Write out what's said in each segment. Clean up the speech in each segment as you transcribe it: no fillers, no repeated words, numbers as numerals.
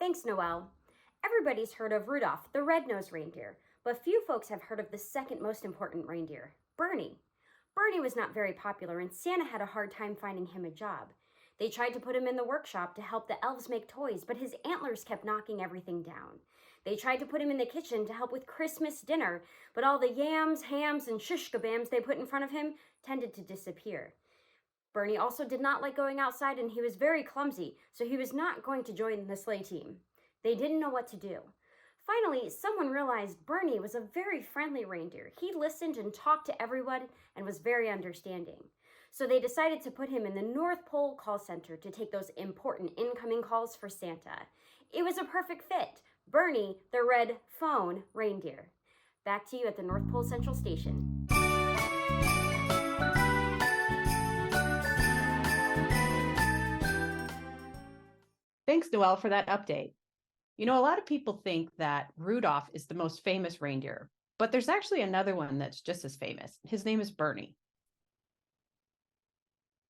Thanks, Noelle. Everybody's heard of Rudolph, the red-nosed reindeer, but few folks have heard of the second most important reindeer, Bernie. Bernie was not very popular, and Santa had a hard time finding him a job. They tried to put him in the workshop to help the elves make toys, but his antlers kept knocking everything down. They tried to put him in the kitchen to help with Christmas dinner, but all the yams, hams, and shish kebabs they put in front of him tended to disappear. Bernie also did not like going outside, and he was very clumsy, so he was not going to join the sleigh team. They didn't know what to do. Finally, someone realized Bernie was a very friendly reindeer. He listened and talked to everyone and was very understanding. So they decided to put him in the North Pole call center to take those important incoming calls for Santa. It was a perfect fit. Bernie, the red phone reindeer. Back to you at the North Pole Central Station. Thanks, Noelle, for that update. You know, a lot of people think that Rudolph is the most famous reindeer, but there's actually another one that's just as famous. His name is Bernie.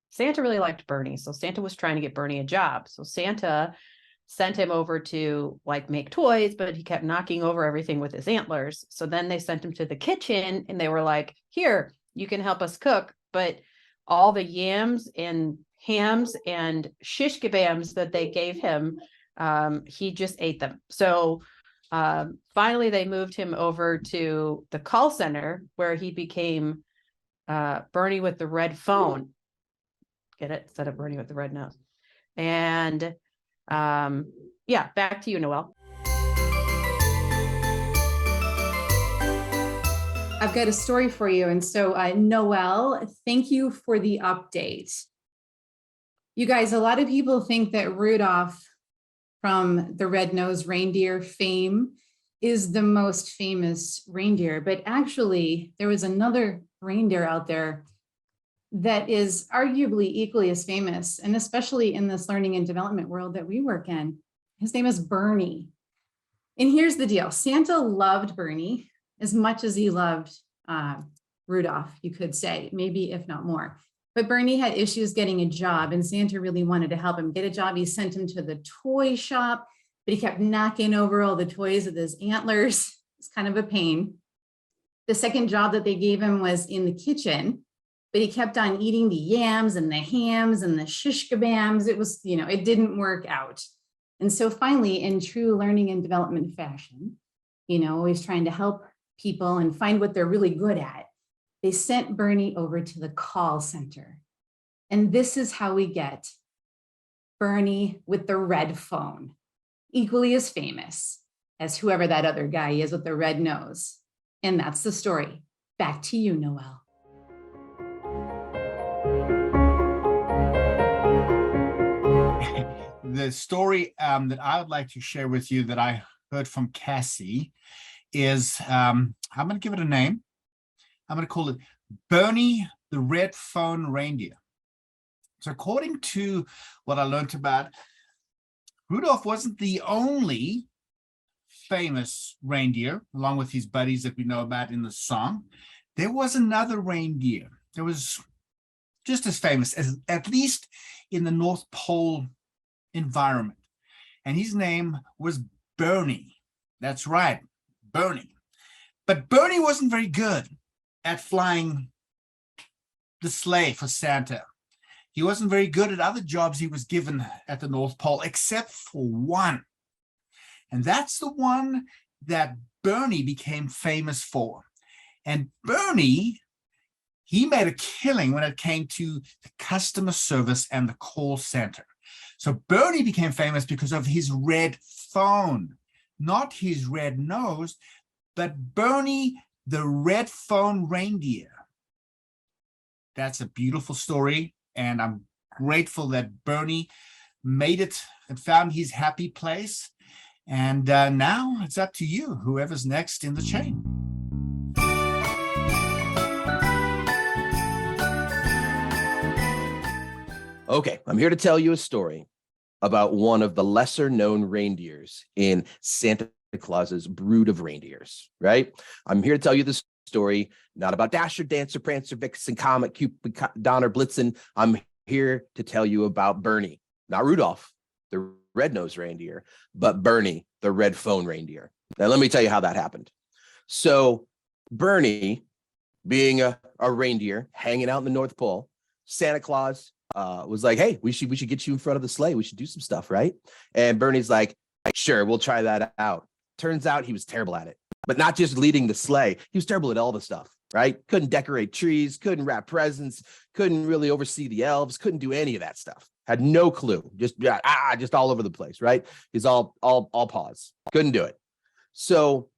Santa really liked Bernie, so Santa was trying to get Bernie a job. So Santa sent him over to make toys, but he kept knocking over everything with his antlers. So then they sent him to the kitchen and they were like, here, you can help us cook, but all the yams and hams and shish kebabs that they gave him, he just ate them. So finally they moved him over to the call center where he became Bernie with the red phone. Get it? Instead of Bernie with the red nose. And yeah, back to you, Noelle. I've got a story for you. And so Noelle, thank you for the update. You guys, a lot of people think that Rudolph from the red-nosed reindeer fame is the most famous reindeer, but actually there was another reindeer out there that is arguably equally as famous, and especially in this learning and development world that we work in. His name is Bernie. And here's the deal. Santa loved Bernie as much as he loved Rudolph, you could say, maybe if not more. But Bernie had issues getting a job, and Santa really wanted to help him get a job. He sent him to the toy shop, but he kept knocking over all the toys with his antlers. It's kind of a pain. The second job that they gave him was in the kitchen, but he kept on eating the yams and the hams and the shish kebabs. It was, it didn't work out. And so finally, in true learning and development fashion, always trying to help people and find what they're really good at, they sent Bernie over to the call center. And this is how we get Bernie with the red phone, equally as famous as whoever that other guy is with the red nose. And that's the story. Back to you, Noelle. The story that I would like to share with you that I heard from Kassy is, I'm going to give it a name. I'm going to call it Bernie the Red Phone Reindeer. So according to what I learned about, Rudolph wasn't the only famous reindeer, along with his buddies that we know about in the song. There was another reindeer that was just as famous, as at least in the North Pole environment. And his name was Bernie. That's right, Bernie. But Bernie wasn't very good at flying the sleigh for Santa. He wasn't very good at other jobs he was given at the North Pole, except for one. And that's the one that Bernie became famous for. And Bernie, he made a killing when it came to the customer service and the call center. So Bernie became famous because of his red phone, not his red nose, but Bernie, the red phone reindeer. That's a beautiful story, and I'm grateful that Bernie made it and found his happy place. And now it's up to you, whoever's next in the chain. Okay, I'm here to tell you a story about one of the lesser known reindeers in Santa Claus's brood of reindeers, right? I'm here to tell you this story, not about Dasher, Dancer, Prancer, Vixen, Comet, Cupid, Donner, Blitzen. I'm here to tell you about Bernie, not Rudolph, the red-nosed reindeer, but Bernie, the red phone reindeer. Now, let me tell you how that happened. So Bernie, being a reindeer hanging out in the North Pole, Santa Claus was like, hey, we should get you in front of the sleigh. We should do some stuff, right? And Bernie's like, sure, we'll try that out. Turns out he was terrible at it, but not just leading the sleigh. He was terrible at all the stuff, right? Couldn't decorate trees, couldn't wrap presents, couldn't really oversee the elves, couldn't do any of that stuff. Had no clue, just all over the place, right? He's all paws, couldn't do it. So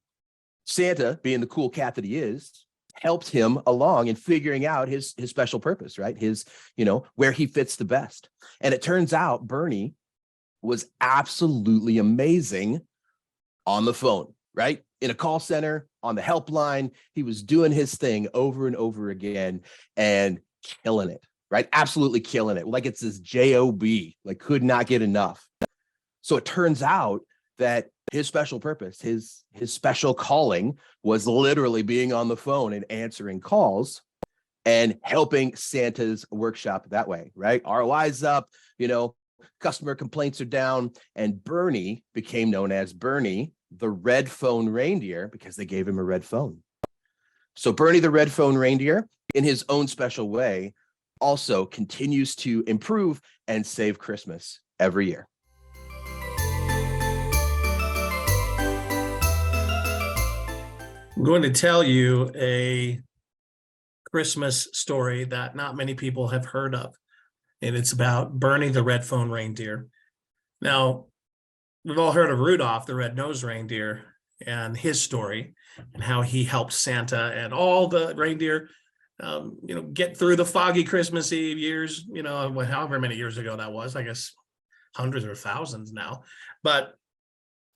Santa, being the cool cat that he is, helped him along in figuring out his special purpose, right? His, where he fits the best. And it turns out Bernie was absolutely amazing on the phone, right? In a call center, on the helpline, he was doing his thing over and over again and killing it, right? Absolutely killing it. Like it's his job, like could not get enough. So it turns out that his special purpose, his special calling was literally being on the phone and answering calls and helping Santa's workshop that way, right? ROI's up, customer complaints are down, and Bernie became known as Bernie, the red phone reindeer, because they gave him a red phone. So Bernie, the red phone reindeer, in his own special way, also continues to improve and save Christmas every year. I'm going to tell you a Christmas story that not many people have heard of, and it's about Bernie the red phone reindeer. Now, we've all heard of Rudolph the red-nosed reindeer and his story and how he helped Santa and all the reindeer, get through the foggy Christmas Eve years, however many years ago that was, I guess hundreds or thousands now. But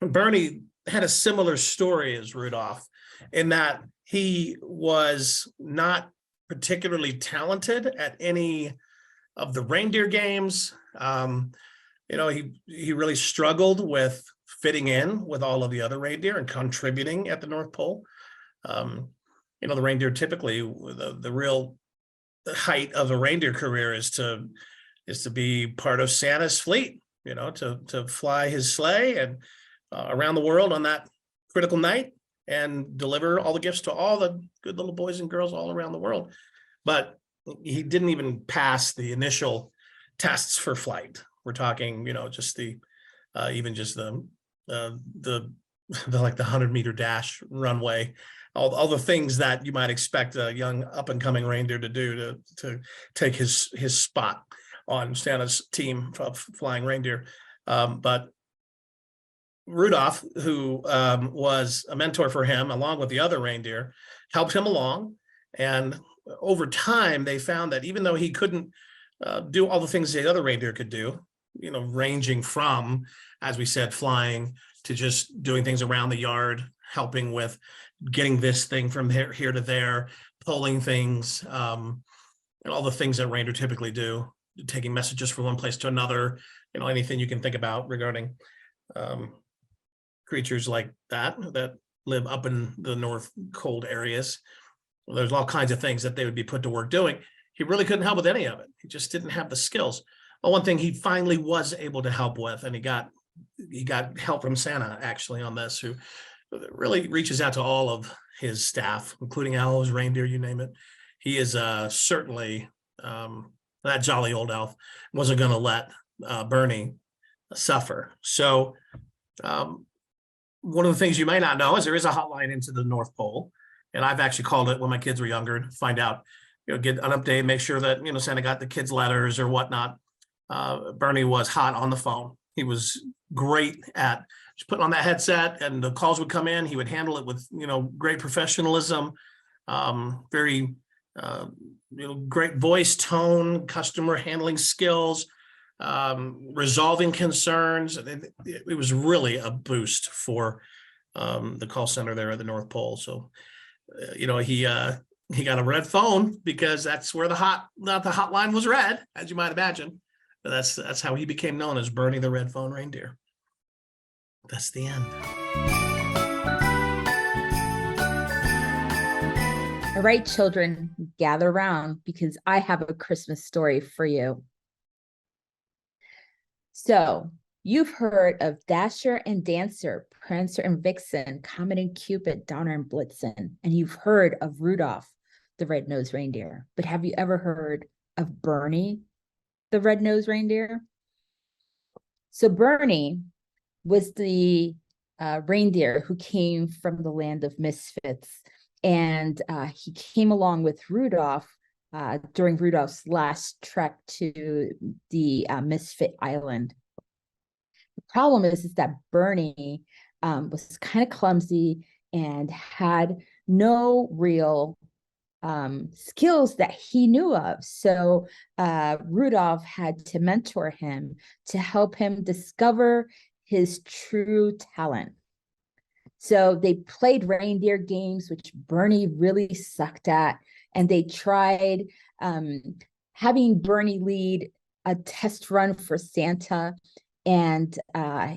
Bernie had a similar story as Rudolph in that he was not particularly talented at any of the reindeer games. He really struggled with fitting in with all of the other reindeer and contributing at the North Pole. The reindeer typically, the real height of a reindeer career is to be part of Santa's fleet, to fly his sleigh and around the world on that critical night and deliver all the gifts to all the good little boys and girls all around the world. But he didn't even pass the initial tests for flight. We're talking, just the 100-meter dash runway, all the things that you might expect a young up and coming reindeer to do to take his spot on Santa's team of flying reindeer. But Rudolph, who was a mentor for him, along with the other reindeer, helped him along. And over time, they found that even though he couldn't do all the things the other reindeer could do, ranging from, as we said, flying to just doing things around the yard, helping with getting this thing from here to there, pulling things, and all the things that reindeer typically do, taking messages from one place to another, anything you can think about regarding creatures like that live up in the north cold areas. Well, there's all kinds of things that they would be put to work doing. He really couldn't help with any of it. He just didn't have the skills. Well, one thing he finally was able to help with, and he got help from Santa actually on this, who really reaches out to all of his staff, including elves, reindeer, you name it. He is certainly that jolly old elf wasn't going to let Bernie suffer. So one of the things you may not know is there is a hotline into the North Pole. And I've actually called it when my kids were younger to find out, get an update, make sure that, Santa got the kids' letters or whatnot. Bernie was hot on the phone. He was great at just putting on that headset, and the calls would come in. He would handle it with, great professionalism, very, great voice tone, customer handling skills, resolving concerns. It was really a boost for the call center there at the North Pole. So, he got a red phone because that's where the hotline was red, as you might imagine. But that's how he became known as Bernie the red phone reindeer. That's the end. All right, children, gather around because I have a Christmas story for you. So You've heard of Dasher and Dancer, Prancer and Vixen, Comet and Cupid, Donner and Blitzen, and you've heard of Rudolph, the red-nosed reindeer. But have you ever heard of Bernie, the red-nosed reindeer? So Bernie was the reindeer who came from the land of misfits, and he came along with Rudolph during Rudolph's last trek to the Misfit Island. The problem is that Bernie was kind of clumsy and had no real skills that he knew of. So Rudolph had to mentor him to help him discover his true talent. So they played reindeer games, which Bernie really sucked at. And they tried having Bernie lead a test run for Santa. And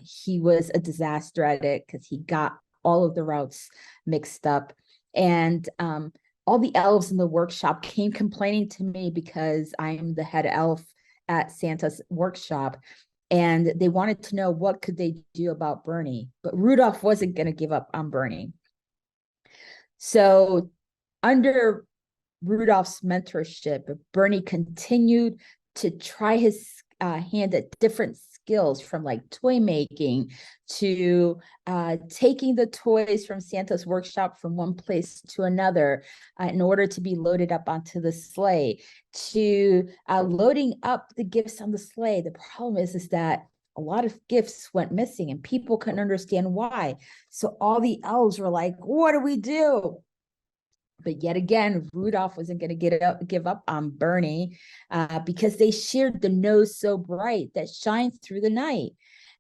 he was a disaster at it because he got all of the routes mixed up. And all the elves in the workshop came complaining to me because I'm the head elf at Santa's workshop. And they wanted to know what could they do about Bernie. But Rudolph wasn't going to give up on Bernie. So under Rudolph's mentorship, Bernie continued to try his hand at different skills, from like toy making to taking the toys from Santa's workshop from one place to another in order to be loaded up onto the sleigh, to loading up the gifts on the sleigh. The problem is that a lot of gifts went missing and people couldn't understand why. So all the elves were like, what do we do? But yet again, Rudolph wasn't going to give up on Bernie because they shared the nose so bright that shines through the night.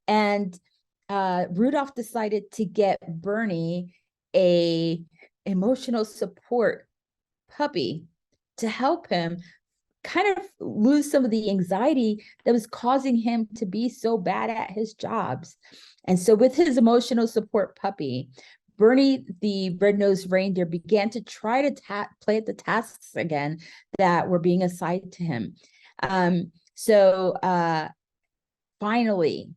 And Rudolph decided to get Bernie a emotional support puppy to help him kind of lose some of the anxiety that was causing him to be so bad at his jobs. And so with his emotional support puppy, Bernie, the red-nosed reindeer, began to try to play at the tasks again that were being assigned to him. Finally,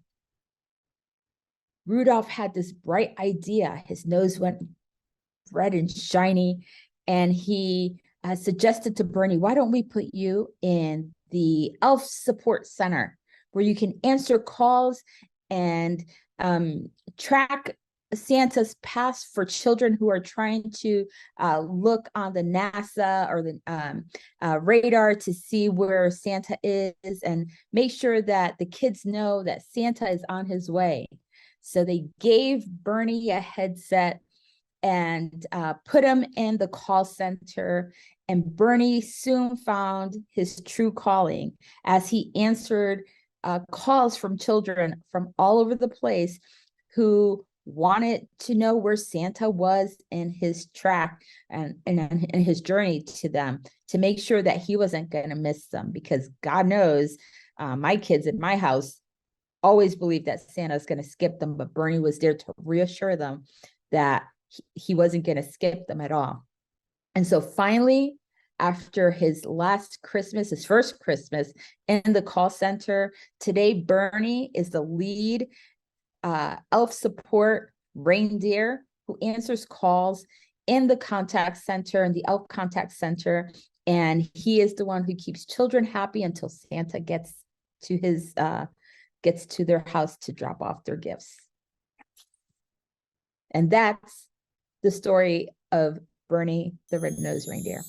Rudolph had this bright idea. His nose went red and shiny, and he suggested to Bernie, why don't we put you in the Elf Support Center, where you can answer calls and track Santa's pass for children who are trying to look on the NASA or the radar to see where Santa is, and make sure that the kids know that Santa is on his way. So they gave Bernie a headset and put him in the call center, and Bernie soon found his true calling as he answered calls from children from all over the place who wanted to know where Santa was in his track and in his journey to them, to make sure that he wasn't going to miss them, because God knows my kids in my house always believed that Santa's going to skip them, but Bernie was there to reassure them that he wasn't going to skip them at all. And so finally, after his last Christmas, his first Christmas in the call center, today Bernie is the lead elf support reindeer who answers calls in the contact center, in the elf contact center, and he is the one who keeps children happy until Santa gets to their house to drop off their gifts. And that's the story of Bernie the red-nosed reindeer.